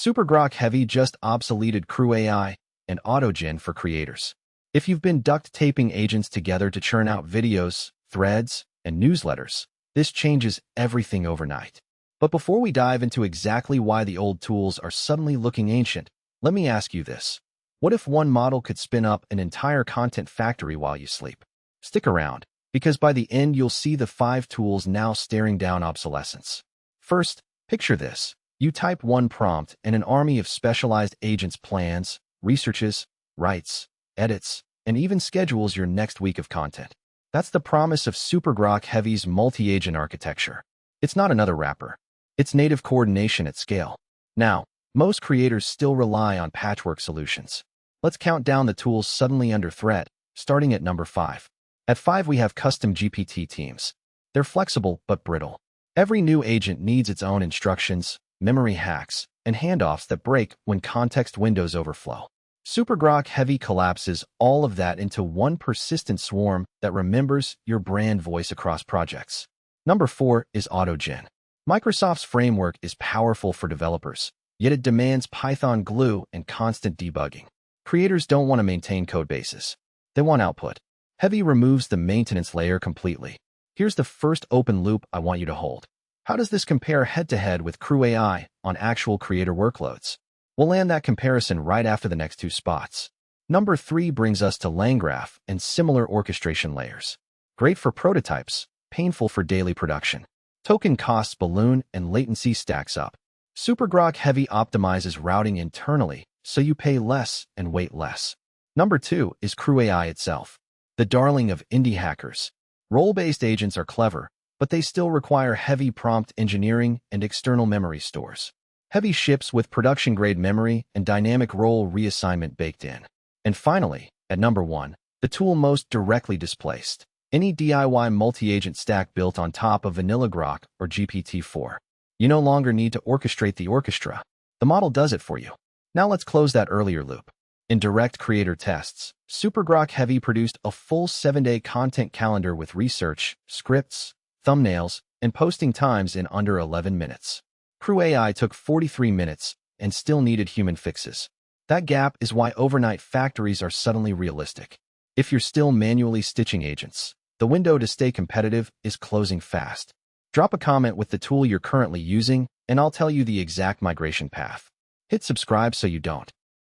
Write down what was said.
SuperGrok Heavy just obsoleted Crew AI and AutoGen for creators. If you've been duct taping agents together to churn out videos, threads, and newsletters, this changes everything overnight. But before we dive into exactly why the old tools are suddenly looking ancient, let me ask you this. What if one model could spin up an entire content factory while you sleep? Stick around, because by the end you'll see the 5 tools now staring down obsolescence. First, picture this. You type one prompt and an army of specialized agents plans, researches, writes, edits, and even schedules your next week of content. That's the promise of SuperGrok Heavy's multi-agent architecture. It's not another wrapper. It's native coordination at scale. Now, most creators still rely on patchwork solutions. Let's count down the tools suddenly under threat, starting at number 5. At 5 we have custom GPT teams. They're flexible but brittle. Every new agent needs its own instructions, memory hacks, and handoffs that break when context windows overflow. SuperGrok Heavy collapses all of that into one persistent swarm that remembers your brand voice across projects. Number 4 is AutoGen. Microsoft's framework is powerful for developers, yet it demands Python glue and constant debugging. Creators don't want to maintain code bases. They want output. Heavy removes the maintenance layer completely. Here's the first open loop I want you to hold. How does this compare head-to-head with Crew AI on actual creator workloads? We'll land that comparison right after the next 2 spots. Number 3 brings us to LangGraph and similar orchestration layers. Great for prototypes, painful for daily production. Token costs balloon and latency stacks up. SuperGrok Heavy optimizes routing internally, so you pay less and wait less. Number 2 is Crew AI itself, the darling of indie hackers. Role-based agents are clever, but they still require heavy prompt engineering and external memory stores. Heavy ships with production-grade memory and dynamic role reassignment baked in. And finally, at number 1, the tool most directly displaced. Any DIY multi-agent stack built on top of Vanilla Grok or GPT-4. You no longer need to orchestrate the orchestra. The model does it for you. Now let's close that earlier loop. In direct creator tests, SuperGrok Heavy produced a full 7-day content calendar with research, scripts, thumbnails, and posting times in under 11 minutes. Crew AI took 43 minutes and still needed human fixes. That gap is why overnight factories are suddenly realistic. If you're still manually stitching agents, the window to stay competitive is closing fast. Drop a comment with the tool you're currently using, and I'll tell you the exact migration path. Hit subscribe so you don't